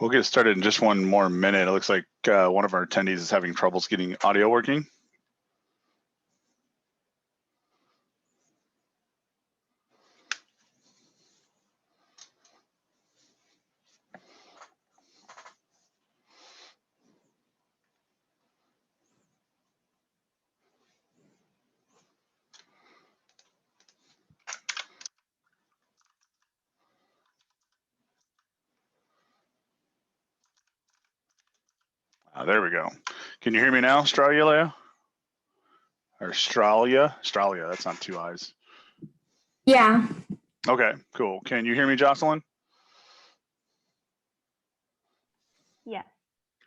We'll get started in just one more minute. It looks like one of our attendees is having troubles getting audio working. There we go. Can you hear me now, Australia? Or Australia? Australia, that's not two I's. Yeah. Okay, cool. Can you hear me, Jocelyn? Yes.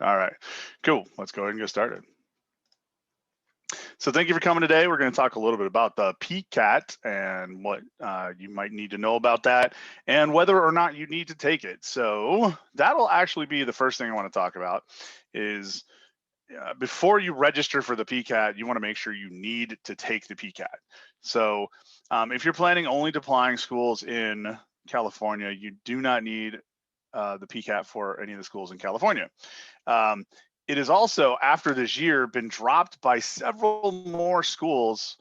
All right, cool. Let's go ahead and get started. So thank you for coming today. We're going to talk a little bit about the PCAT and what you might need to know about that and whether or not you need to take it. So that'll actually be the first thing I want to talk about is before you register for the PCAT, you want to make sure you need to take the PCAT. So if you're planning only to applying schools in California, you do not need the PCAT for any of the schools in California. It has also, after this year, been dropped by several more schools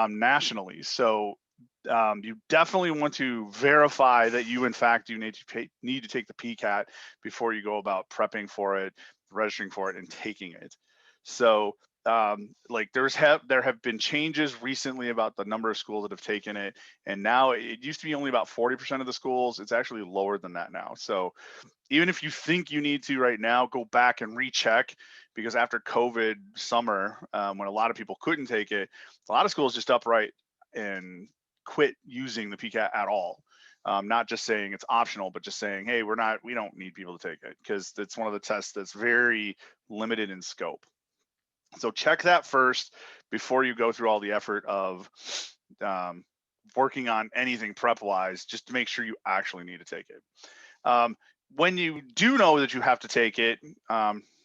nationally. So you definitely want to verify that you, in fact, you need to take the PCAT before you go about prepping for it, registering for it, and taking it. So like there have been changes recently about the number of schools that have taken it, and now it used to be only about 40% of the schools. It's actually lower than that now. So even if you think you need to right now, go back and recheck, because after COVID summer, when a lot of people couldn't take it, a lot of schools just upright and quit using the PCAT at all. Not just saying it's optional, but just saying, hey, we don't need people to take it, because it's one of the tests that's very limited in scope. So check that first before you go through all the effort of working on anything prep wise, just to make sure you actually need to take it. When you do know that you have to take it,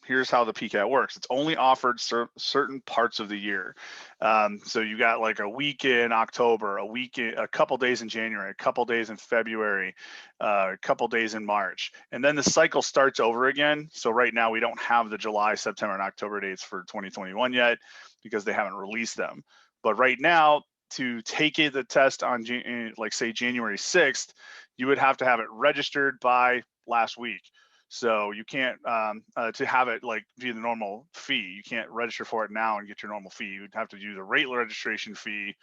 here's how the PCAT works. It's only offered certain parts of the year. So you got like a week in October, a couple days in January, a couple days in February, a couple days in March, and then the cycle starts over again. So right now we don't have the July, September, and October dates for 2021 yet because they haven't released them. But right now, to take the test on, like say January 6th, you would have to have it registered by last week. So you can't, to have it like via the normal fee, you can't register for it now and get your normal fee. You'd have to use a rate registration fee,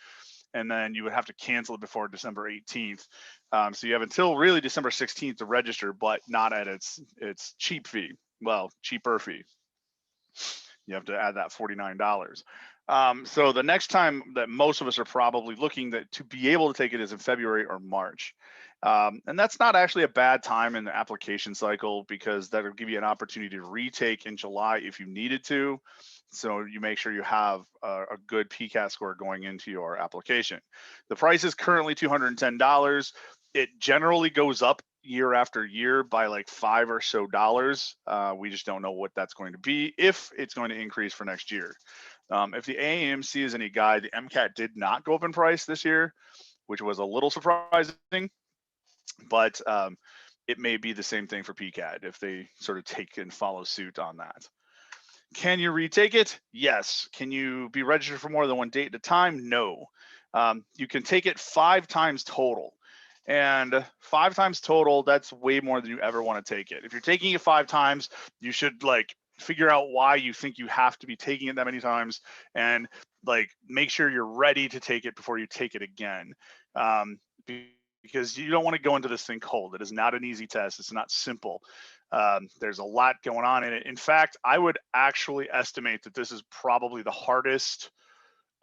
and then you would have to cancel it before December 18th. So you have until really December 16th to register, but not at its cheap fee. Well, cheaper fee. You have to add that $49. So the next time that most of us are probably looking to be able to take it is in February or March. And that's not actually a bad time in the application cycle, because that'll give you an opportunity to retake in July if you needed to. So you make sure you have a good PCAT score going into your application. The price is currently $210. It generally goes up year after year by like $5 or so. We just don't know what that's going to be, if it's going to increase for next year. If the AAMC is any guide, the MCAT did not go up in price this year, which was a little surprising, but it may be the same thing for PCAT if they sort of take and follow suit on that. Can you retake it? Yes. Can you be registered for more than one date at a time? No. You can take it 5 times total. And 5 times total, that's way more than you ever want to take it. If you're taking it 5 times, you should like figure out why you think you have to be taking it that many times, and like make sure you're ready to take it before you take it again. because you don't want to go into this thing cold. It is not an easy test. It's not simple. There's a lot going on in it. In fact, I would actually estimate that this is probably the hardest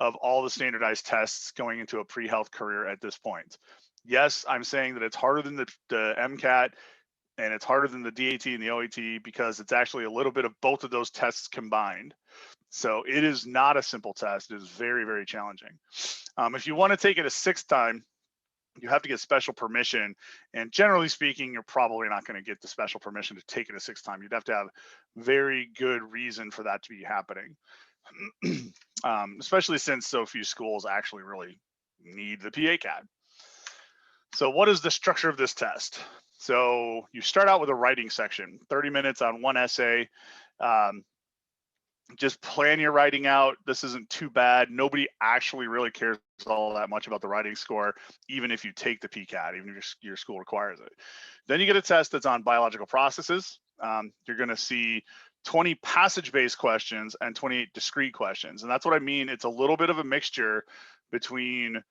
of all the standardized tests going into a pre-health career at this point. Yes, I'm saying that it's harder than the MCAT and it's harder than the DAT and the OAT because it's actually a little bit of both of those tests combined. So it is not a simple test. It is very, very challenging. If you want to take it a sixth time, you have to get special permission. And generally speaking, you're probably not going to get the special permission to take it a sixth time. You'd have to have very good reason for that to be happening. Especially since so few schools actually really need the PCAT. So what is the structure of this test? So you start out with a writing section, 30 minutes on one essay. Just plan your writing out. This isn't too bad. Nobody actually really cares all that much about the writing score, even if you take the PCAT, even if your school requires it. Then you get a test that's on biological processes. You're going to see 20 passage-based questions and 28 discrete questions. And that's what I mean. It's a little bit of a mixture between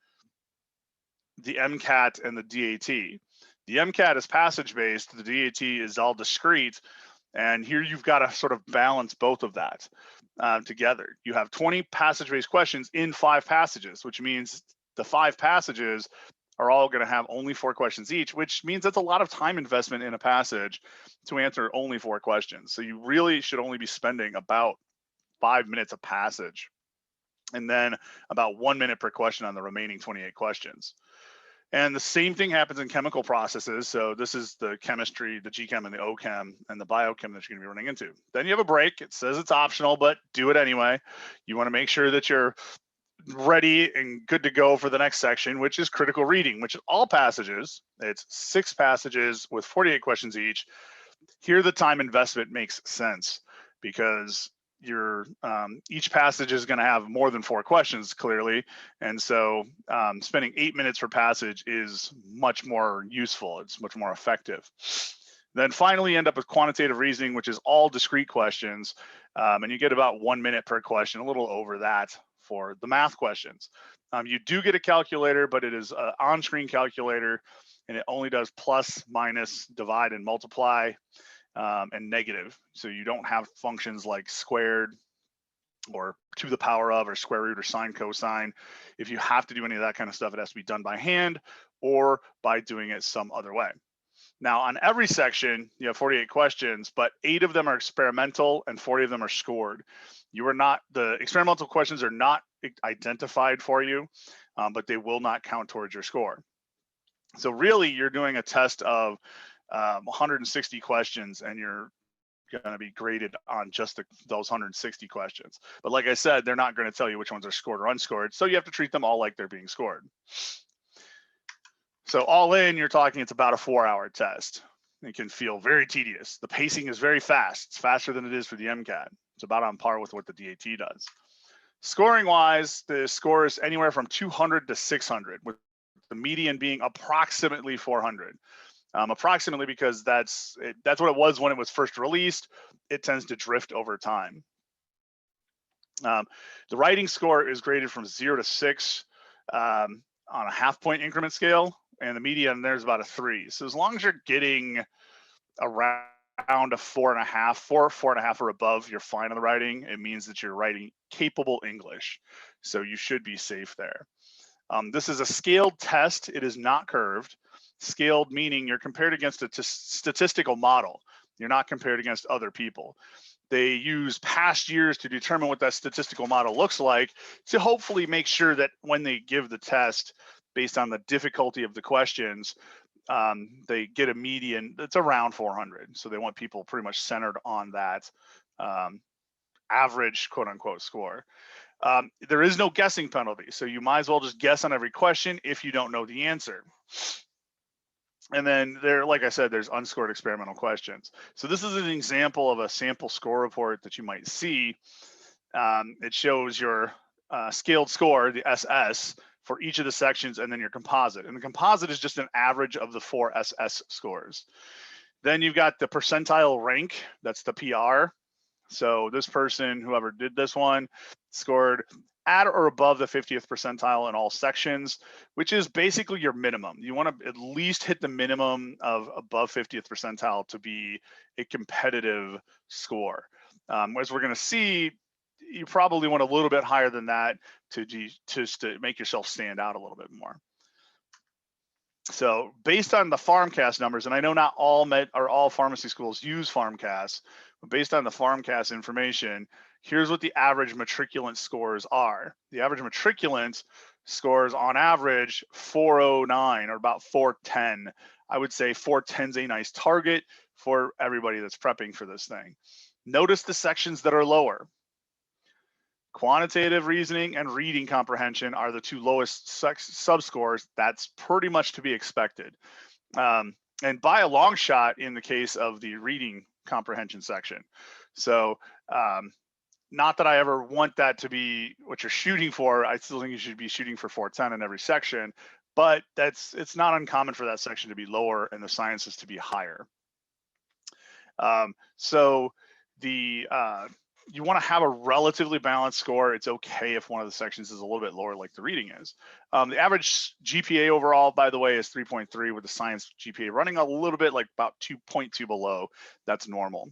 the MCAT and the DAT. The MCAT is passage-based. The DAT is all discrete. And here you've got to sort of balance both of that together. You have 20 passage-based questions in 5 passages, which means the 5 passages are all going to have only 4 questions each, which means that's a lot of time investment in a passage to answer only 4 questions. So you really should only be spending about 5 minutes a passage, and then about 1 minute per question on the remaining 28 questions. And the same thing happens in chemical processes. So this is the chemistry, the GChem and the OChem and the biochem that you're gonna be running into. Then you have a break. It says it's optional, but do it anyway. You wanna make sure that you're ready and good to go for the next section, which is critical reading, which is all passages. It's 6 passages with 48 questions each. Here the time investment makes sense because each passage is going to have more than 4 questions clearly, and so spending 8 minutes per passage is much more useful. It's much more effective. Then finally you end up with quantitative reasoning, which is all discrete questions, and you get about 1 minute per question, a little over that for the math questions. You do get a calculator, but it is an on-screen calculator, and it only does plus, minus, divide, and multiply. And negative. So you don't have functions like squared or to the power of or square root or sine cosine. If you have to do any of that kind of stuff, it has to be done by hand or by doing it some other way. Now on every section, you have 48 questions, but 8 of them are experimental and 40 of them are scored. The experimental questions are not identified for you, but they will not count towards your score. So really you're doing a test of 160 questions and you're going to be graded on just those 160 questions. But like I said, they're not going to tell you which ones are scored or unscored. So you have to treat them all like they're being scored. So all in, you're talking, it's about a 4-hour test. It can feel very tedious. The pacing is very fast. It's faster than it is for the MCAT. It's about on par with what the DAT does. Scoring wise, the score is anywhere from 200 to 600, with the median being approximately 400. Approximately because that's what it was when it was first released. It tends to drift over time. The writing score is graded from 0 to 6 on a half-point increment scale, and the median there's about a 3. So as long as you're getting around a 4.5 or above, you're fine on the writing. It means that you're writing capable English, so you should be safe there. This is a scaled test. It is not curved. Scaled meaning you're compared against a statistical model. You're not compared against other people. They use past years to determine what that statistical model looks like to hopefully make sure that when they give the test based on the difficulty of the questions, they get a median that's around 400. So they want people pretty much centered on that average quote unquote score. There is no guessing penalty. So you might as well just guess on every question if you don't know the answer. And then there, like I said, there's unscored experimental questions. So this is an example of a sample score report that you might see. It shows your scaled score, the SS, for each of the sections, and then your composite. And the composite is just an average of the 4 SS scores. Then you've got the percentile rank, that's the PR. So this person, whoever did this one, scored at or above the 50th percentile in all sections, which is basically your minimum. You want to at least hit the minimum of above 50th percentile to be a competitive score. As we're going to see, you probably want a little bit higher than that to just to make yourself stand out a little bit more. So based on the PharmCast numbers, and I know not all pharmacy schools use PharmCast, but based on the PharmCast information, here's what the average matriculant scores are. The average matriculant scores on average 409 or about 410. I would say 410 is a nice target for everybody that's prepping for this thing. Notice the sections that are lower. Quantitative reasoning and reading comprehension are the two lowest subscores. That's pretty much to be expected. And by a long shot in the case of the reading comprehension section. So not that I ever want that to be what you're shooting for. I still think you should be shooting for 410 in every section, but it's not uncommon for that section to be lower and the sciences to be higher. You want to have a relatively balanced score. It's okay if one of the sections is a little bit lower like the reading is. The average GPA overall, by the way, is 3.3 with the science GPA running a little bit like about 2.2 below. That's normal.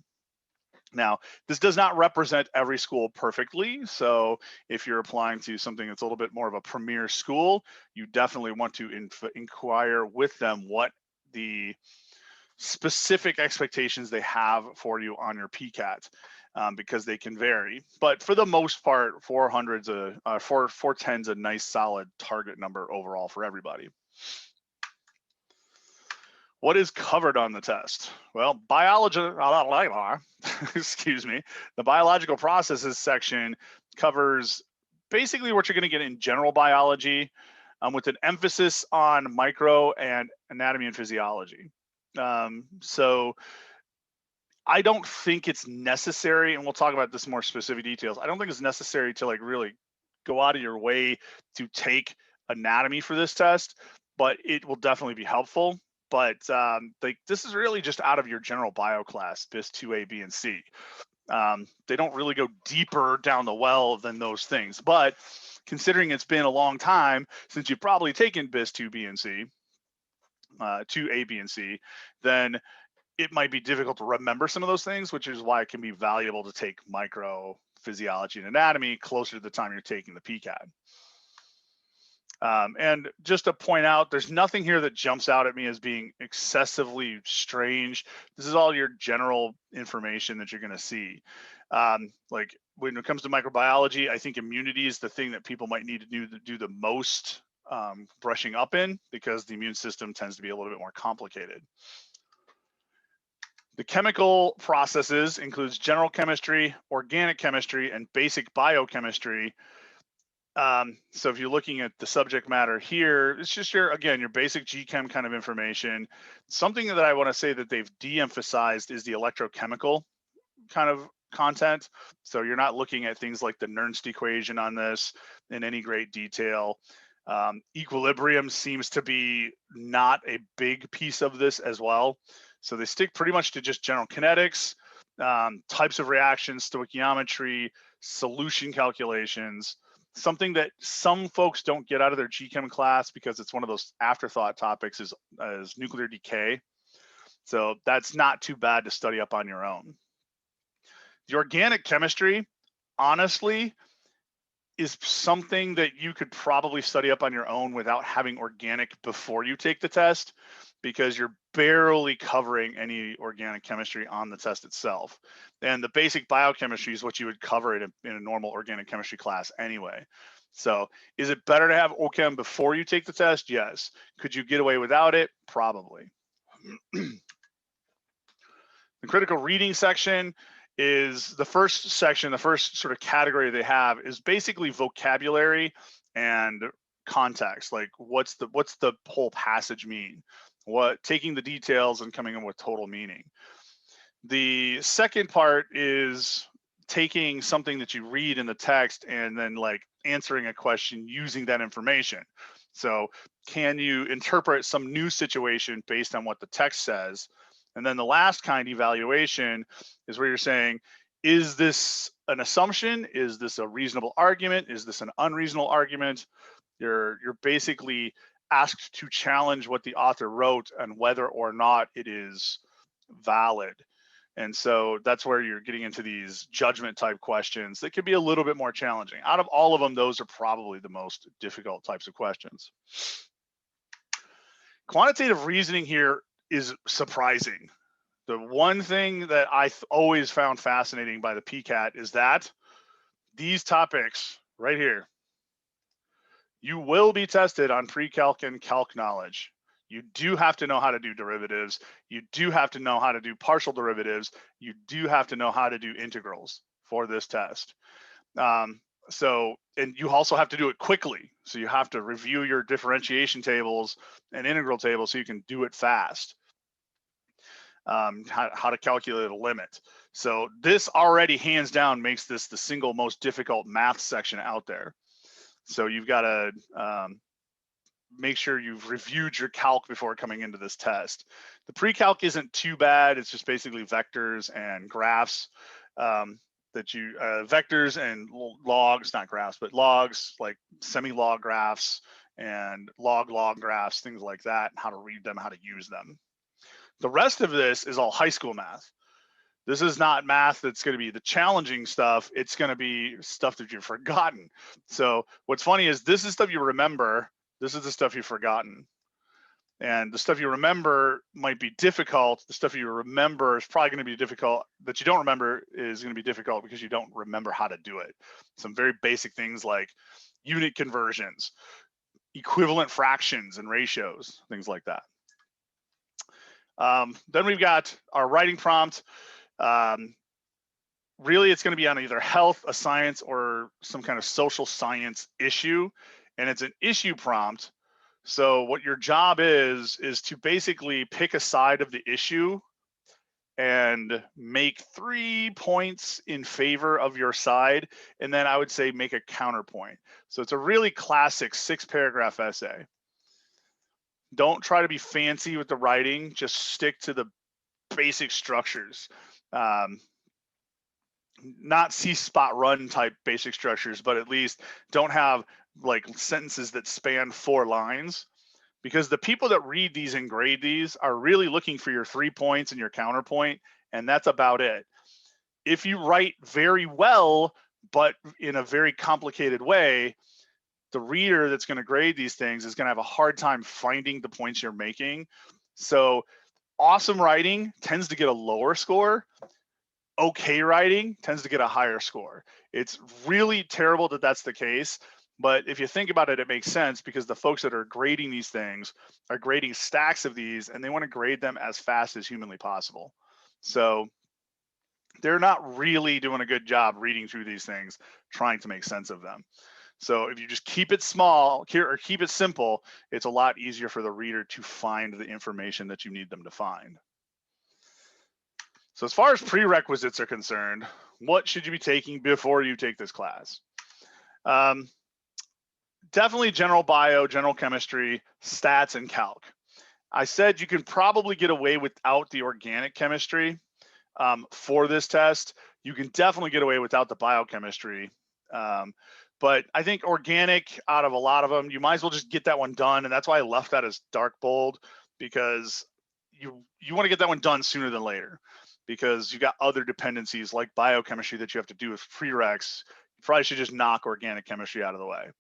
Now, this does not represent every school perfectly. So if you're applying to something that's a little bit more of a premier school, you definitely want to inquire with them what the specific expectations they have for you on your PCAT. Because they can vary, but for the most part, 410 is a nice solid target number overall for everybody. What is covered on the test? Well, excuse me, the biological processes section covers basically what you're going to get in general biology, with an emphasis on micro and anatomy and physiology. So I don't think it's necessary, and we'll talk about this in more specific details. I don't think it's necessary to like really go out of your way to take anatomy for this test, but it will definitely be helpful. But like this is really just out of your general bio class, BIS 2A, B, and C. They don't really go deeper down the well than those things. But considering it's been a long time since you've probably taken BIS 2B and C, 2A, B, and C, then it might be difficult to remember some of those things, which is why it can be valuable to take micro, physiology, and anatomy closer to the time you're taking the PCAT. And just to point out, there's nothing here that jumps out at me as being excessively strange. This is all your general information that you're going to see. Like when it comes to microbiology, I think immunity is the thing that people might need to do the most brushing up in, because the immune system tends to be a little bit more complicated. The chemical processes includes general chemistry, organic chemistry, and basic biochemistry. So if you're looking at the subject matter here, it's just your basic GChem kind of information. Something that I want to say that they've de-emphasized is the electrochemical kind of content. So you're not looking at things like the Nernst equation on this in any great detail. Equilibrium seems to be not a big piece of this as well. So they stick pretty much to just general kinetics, types of reactions, stoichiometry, solution calculations. Something that some folks don't get out of their GChem class because it's one of those afterthought topics is nuclear decay. So that's not too bad to study up on your own. The organic chemistry, honestly, is something that you could probably study up on your own without having organic before you take the test, because you're barely covering any organic chemistry on the test itself. And the basic biochemistry is what you would cover in a normal organic chemistry class anyway. So is it better to have OChem before you take the test? Yes. Could you get away without it? Probably. The critical reading section is the first section. The first sort of category they have is basically vocabulary and context. Like what's the whole passage mean? Taking the details and coming in with total meaning. The second part is taking something that you read in the text and then like answering a question using that information. So can you interpret some new situation based on what the text says? And then the last kind, evaluation, is where you're saying, is this an assumption? Is this a reasonable argument? Is this an unreasonable argument? You're basically asked to challenge what the author wrote and whether or not it is valid. And so that's where you're getting into these judgment type questions that could be a little bit more challenging. Out of all of them, those are probably the most difficult types of questions. Quantitative reasoning here is surprising. The one thing that I always found fascinating by the PCAT is that these topics right here, you will be tested on pre-calc and calc knowledge. You do have to know how to do derivatives. You do have to know how to do partial derivatives. You do have to know how to do integrals for this test. And you also have to do it quickly. So you have to review your differentiation tables and integral tables so you can do it fast. How to calculate a limit. So this already hands down makes this the single most difficult math section out there. So you've got to make sure you've reviewed your calc before coming into this test. The pre-calc isn't too bad. It's just basically vectors and graphs vectors and logs, not graphs, but logs, like semi-log graphs and log graphs, things like that, how to read them, how to use them. The rest of this is all high school math. This is not math that's going to be the challenging stuff. It's going to be stuff that you've forgotten. So what's funny is this is stuff you remember. This is the stuff you've forgotten. And the stuff you remember might be difficult. The stuff you remember is probably going to be difficult. That you don't remember is going to be difficult because you don't remember how to do it. Some very basic things like unit conversions, equivalent fractions and ratios, things like that. Then we've got our writing prompt. Really, it's going to be on either health, a science, or some kind of social science issue. And it's an issue prompt. So what your job is to basically pick a side of the issue and make 3 points in favor of your side. And then I would say make a counterpoint. So it's a really classic 6-paragraph essay. Don't try to be fancy with the writing, just stick to the basic structures. Not C-spot run type basic structures, but at least don't have like sentences that span 4 lines, because the people that read these and grade these are really looking for your 3 points and your counterpoint, and that's about it. If you write very well, but in a very complicated way, the reader that's going to grade these things is going to have a hard time finding the points you're making. So awesome writing tends to get a lower score. Okay writing tends to get a higher score. It's really terrible that that's the case, but if you think about it, it makes sense, because the folks that are grading these things are grading stacks of these and they want to grade them as fast as humanly possible. So they're not really doing a good job reading through these things, trying to make sense of them. So if you just keep it small or keep it simple, it's a lot easier for the reader to find the information that you need them to find. So as far as prerequisites are concerned, what should you be taking before you take this class? Definitely general bio, general chemistry, stats, and calc. I said you can probably get away without the organic chemistry for this test. You can definitely get away without the biochemistry. But I think organic, out of a lot of them, you might as well just get that one done. And that's why I left that as dark bold, because you want to get that one done sooner than later, because you got other dependencies like biochemistry that you have to do with prereqs. You probably should just knock organic chemistry out of the way.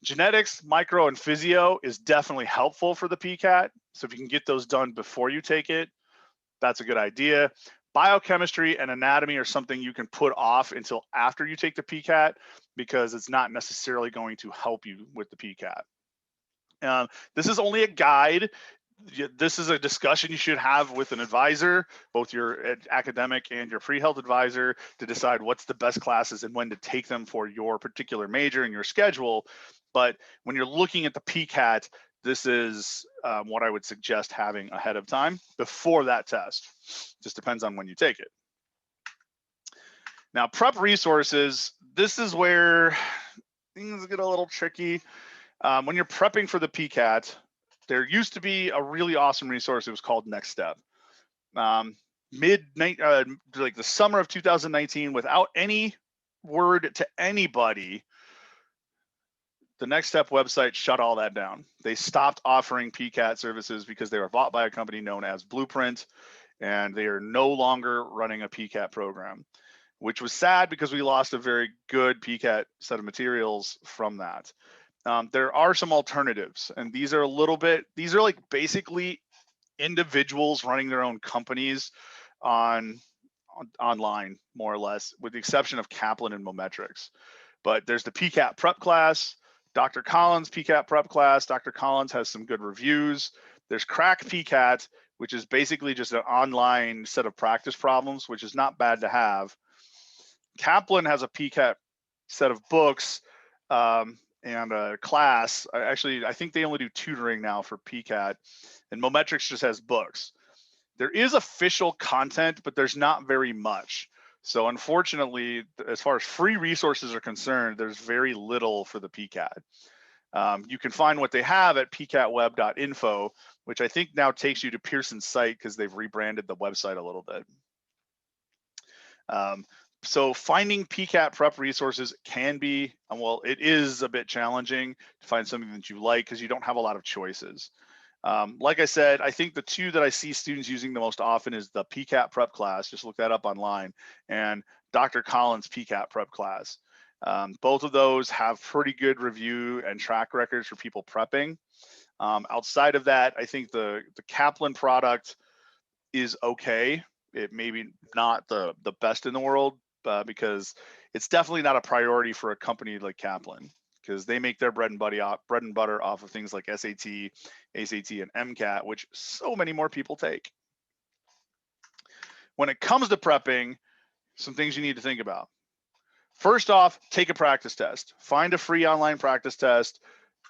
Genetics, micro, and physio is definitely helpful for the PCAT. So if you can get those done before you take it, that's a good idea. Biochemistry and anatomy are something you can put off until after you take the PCAT, because it's not necessarily going to help you with the PCAT. This is only a guide. This is a discussion you should have with an advisor, both your academic and your pre-health advisor, to decide what's the best classes and when to take them for your particular major and your schedule. But when you're looking at the PCAT, this is what I would suggest having ahead of time before that test. Just depends on when you take it. Now, prep resources, this is where things get a little tricky. When you're prepping for the PCAT, there used to be a really awesome resource. It was called Next Step. like the summer of 2019 without any word to anybody. The Next Step website shut all that down. They stopped offering PCAT services because they were bought by a company known as Blueprint, and they are no longer running a PCAT program, which was sad because we lost a very good PCAT set of materials from that. There are some alternatives, and these are like basically individuals running their own companies online, more or less, with the exception of Kaplan and Mometrics. But there's the PCAT prep class, Dr. Collins PCAT prep class. Dr. Collins has some good reviews. There's Crack PCAT, which is basically just an online set of practice problems, which is not bad to have. Kaplan has a PCAT set of books and a class. I think they only do tutoring now for PCAT, and Mometrics just has books. There is official content, but there's not very much. So unfortunately, as far as free resources are concerned, there's very little for the PCAT. You can find what they have at pcatweb.info, which I think now takes you to Pearson's site because they've rebranded the website a little bit. So finding PCAT prep resources can be, well, it is a bit challenging to find something that you like because you don't have a lot of choices. Like I said, I think the two that I see students using the most often is the PCAT prep class, just look that up online, and Dr. Collins PCAT prep class. Both of those have pretty good review and track records for people prepping. Outside of that, I think the Kaplan product is okay. It maybe not the best in the world because it's definitely not a priority for a company like Kaplan, because they make their bread and butter off of things like SAT, ACT, and MCAT, which so many more people take. When it comes to prepping, some things you need to think about. First off, take a practice test. Find a free online practice test.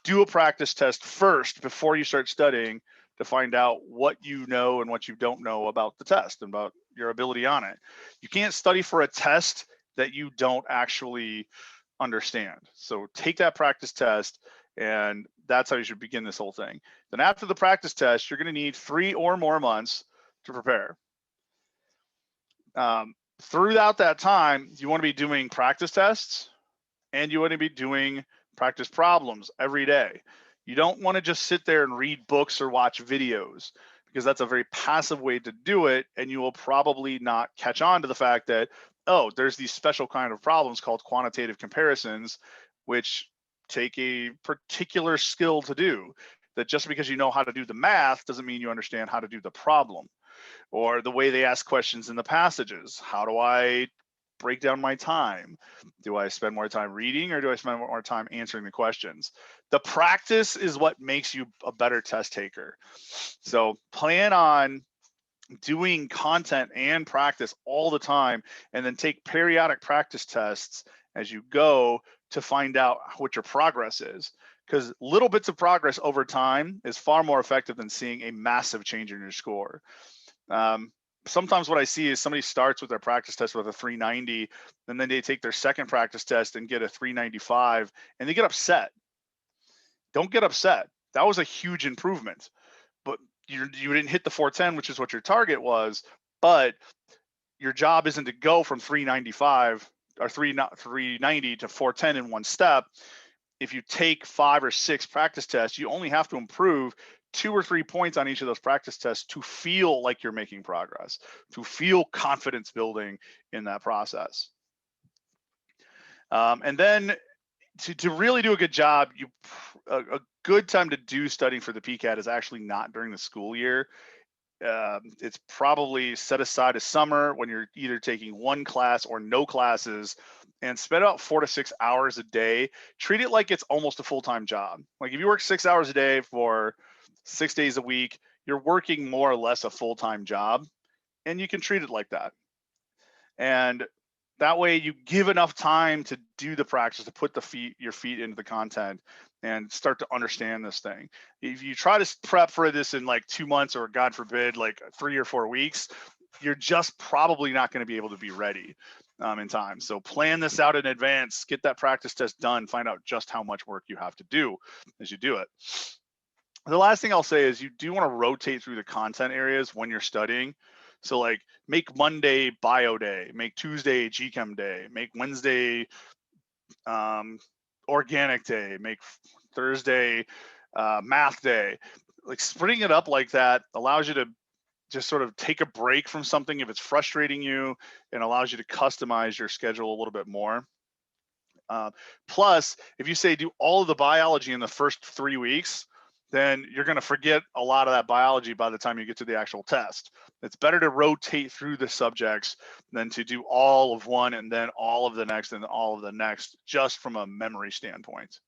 Do a practice test first before you start studying to find out what you know and what you don't know about the test and about your ability on it. You can't study for a test that you don't actually understand. So take that practice test, and that's how you should begin this whole thing. Then after the practice test, you're going to need 3 or more months to prepare. Throughout that time, you want to be doing practice tests and you want to be doing practice problems every day. You don't want to just sit there and read books or watch videos, because that's a very passive way to do it, and you will probably not catch on to the fact that, oh, there's these special kind of problems called quantitative comparisons, which take a particular skill to do. That just because you know how to do the math doesn't mean you understand how to do the problem. Or the way they ask questions in the passages. How do I break down my time? Do I spend more time reading or do I spend more time answering the questions? The practice is what makes you a better test taker. So plan on doing content and practice all the time, and then take periodic practice tests as you go to find out what your progress is. Because little bits of progress over time is far more effective than seeing a massive change in your score. Sometimes what I see is somebody starts with their practice test with a 390, and then they take their second practice test and get a 395, and they get upset. Don't get upset. That was a huge improvement, but you didn't hit the 410, which is what your target was. But your job isn't to go from 395 or 390 to 410 in one step. If you take 5 or 6 practice tests, you only have to improve 2 or 3 points on each of those practice tests to feel like you're making progress, to feel confidence building in that process. And then to really do a good job, a good time to do studying for the PCAT is actually not during the school year. It's probably set aside a summer when you're either taking one class or no classes, and spend about 4 to 6 hours a day. Treat it like it's almost a full-time job. Like if you work 6 hours a day for 6 days a week, you're working more or less a full-time job, and you can treat it like that. And that way you give enough time to do the practice, to put your feet into the content and start to understand this thing. If you try to prep for this in like 2 months, or God forbid, like 3 or 4 weeks, you're just probably not going to be able to be ready in time. So plan this out in advance, get that practice test done, find out just how much work you have to do as you do it. The last thing I'll say is you do want to rotate through the content areas when you're studying. So like make Monday bio day, make Tuesday GChem day, make Wednesday organic day, make Thursday math day. Like splitting it up like that allows you to just sort of take a break from something if it's frustrating you, and allows you to customize your schedule a little bit more. Plus, if you say do all of the biology in the first 3 weeks, then you're going to forget a lot of that biology by the time you get to the actual test. It's better to rotate through the subjects than to do all of one and then all of the next and all of the next, just from a memory standpoint.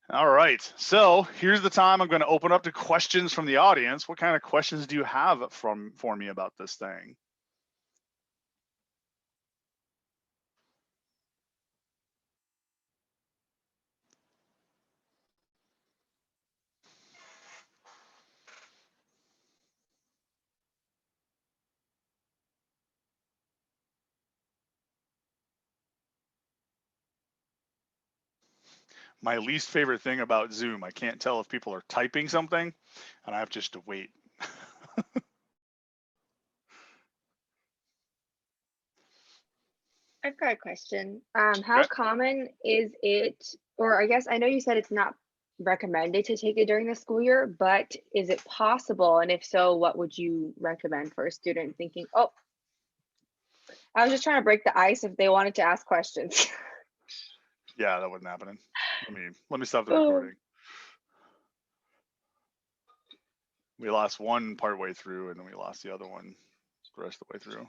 All right, so here's the time I'm going to open up to questions from the audience. What kind of questions do you have for me about this thing? My least favorite thing about Zoom, I can't tell if people are typing something and I have just to wait. I've got a question. How common is it, or I guess I know you said it's not recommended to take it during the school year, but is it possible? And if so, what would you recommend for a student thinking, oh, I was just trying to break the ice if they wanted to ask questions? Yeah, that wasn't happening. Let me stop the recording. We lost one part way through and then we lost the other one the rest of the way through.